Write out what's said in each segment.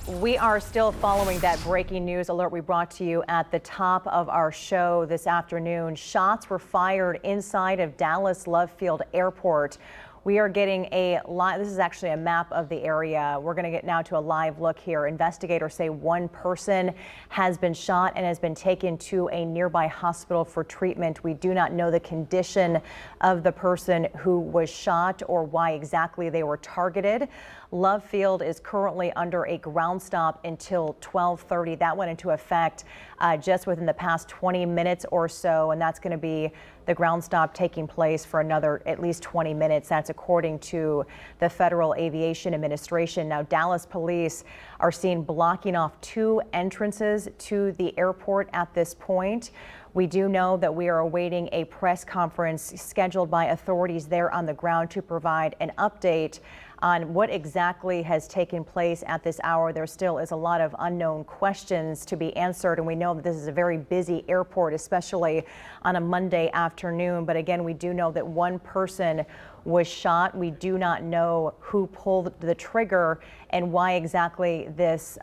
We are still following that breaking news alert we brought to you at the top of our show this afternoon. Shots were fired inside of Dallas Love Field Airport. We are getting a live, this is actually a map of the area. We're going to get now to a live look here. Investigators say one person has been shot and has been taken to a nearby hospital for treatment. We do not know the condition of the person who was shot or why exactly they were targeted. Love Field is currently under a ground stop until 12:30. That went into effect just within the past 20 minutes or so, and that's going to be the ground stop taking place for another at least 20 minutes. That's according to the Federal Aviation Administration. Now, Dallas police are seen blocking off two entrances to the airport at this point. We do know that we are awaiting a press conference scheduled by authorities there on the ground to provide an update on what exactly has taken place at this hour. There still is a lot of unknown questions to be answered, and we know that this is a very busy airport, especially on a Monday afternoon. But again, we do know that one person was shot. We do not know who pulled the trigger and why exactly this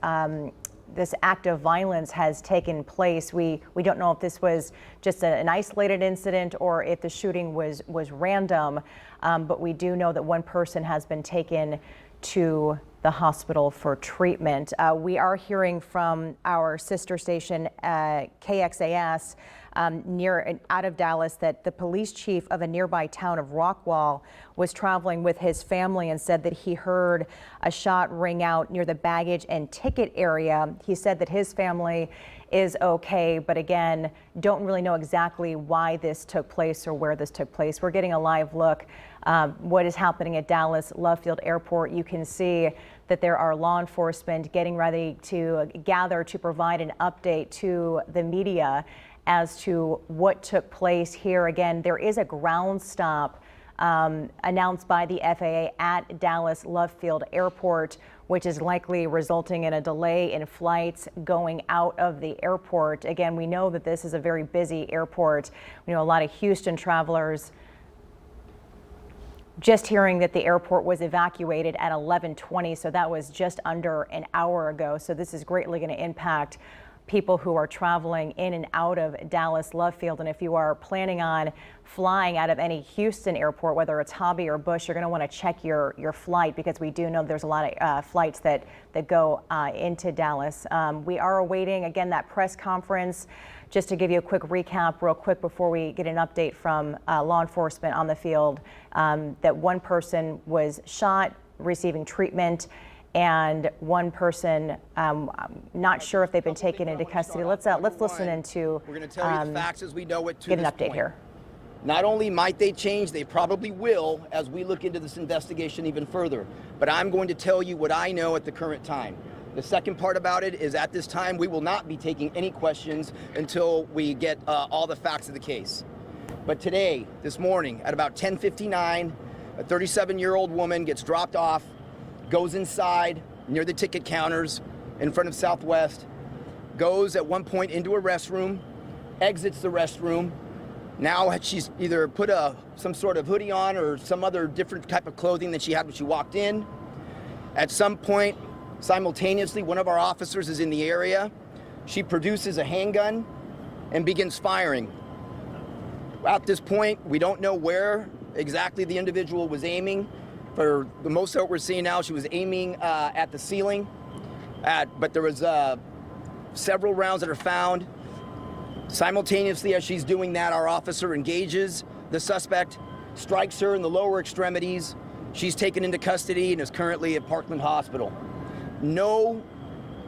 act of violence has taken place. We don't know if this was just an isolated incident or if the shooting was random, but we do know that one person has been taken to the hospital for treatment. We are hearing from our sister station, KXAS, out of Dallas, that the police chief of a nearby town of Rockwall was traveling with his family and said that he heard a shot ring out near the baggage and ticket area. He said that his family is okay, but again, don't really know exactly why this took place or where this took place. We're getting a live look what is happening at Dallas Love Field Airport. You can see that there are law enforcement getting ready to gather to provide an update to the media as to what took place here. Again, there is a ground stop announced by the FAA at Dallas Love Field Airport, which is likely resulting in a delay in flights going out of the airport. Again, we know that this is a very busy airport. We know a lot of Houston travelers. Just hearing that the airport was evacuated at 11:20, so that was just under an hour ago. So this is greatly going to impact people who are traveling in and out of Dallas Love Field. And if you are planning on flying out of any Houston airport, whether it's Hobby or Bush, you're going to want to check your flight, because we do know there's a lot of flights that go into Dallas. We are awaiting, again, that press conference. Just to give you a quick recap real quick before we get an update from law enforcement on the field, that one person was shot, receiving treatment, and one person, not sure if they've been taken into custody. Let's listen into. We're going to tell you the facts as we know it to get an this update point. here. Not only might they change, they probably will as we look into this investigation even further. But I'm going to tell you what I know at the current time. The second part about it is, at this time, we will not be taking any questions until we get all the facts of the case. But today, this morning, at about 10:59, a 37-year-old woman gets dropped off, goes inside near the ticket counters in front of Southwest, goes at one point into a restroom, exits the restroom. Now she's either put some sort of hoodie on or some other different type of clothing that she had when she walked in. At some point, simultaneously, one of our officers is in the area. She produces a handgun and begins firing. At this point, we don't know where exactly the individual was aiming. For the most of what we're seeing now, she was aiming at the ceiling. But there was several rounds that are found. Simultaneously, as she's doing that, our officer engages the suspect, strikes her in the lower extremities. She's taken into custody and is currently at Parkland Hospital. No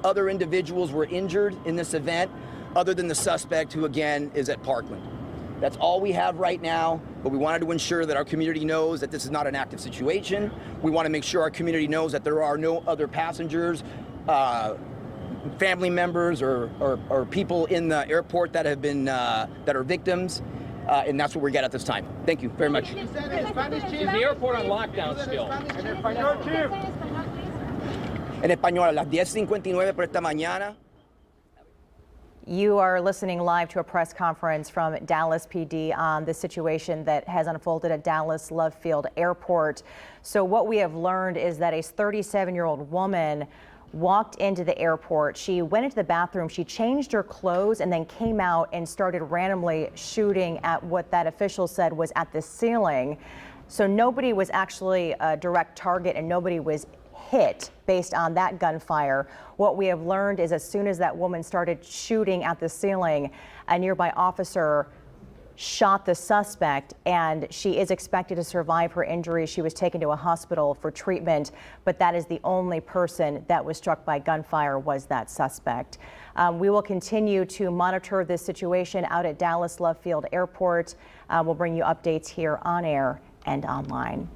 other individuals were injured in this event other than the suspect, who again is at Parkland. That's all we have right now, but we wanted to ensure that our community knows that this is not an active situation. We want to make sure our community knows that there are no other passengers, family members, or people in the airport that have been that are victims, and that's what we get at this time. Thank you very much. Is the airport on lockdown still? En español, a las 10:59 por esta mañana. You are listening live to a press conference from Dallas PD on the situation that has unfolded at Dallas Love Field Airport. So what we have learned is that a 37-year-old woman walked into the airport. She went into the bathroom, she changed her clothes, and then came out and started randomly shooting at what that official said was at the ceiling. So nobody was actually a direct target and nobody was hit based on that gunfire. What we have learned is as soon as that woman started shooting at the ceiling, a nearby officer shot the suspect, and she is expected to survive her injuries. She was taken to a hospital for treatment, but that is the only person that was struck by gunfire was that suspect. We will continue to monitor this situation out at Dallas Love Field Airport. We'll bring you updates here on air and online.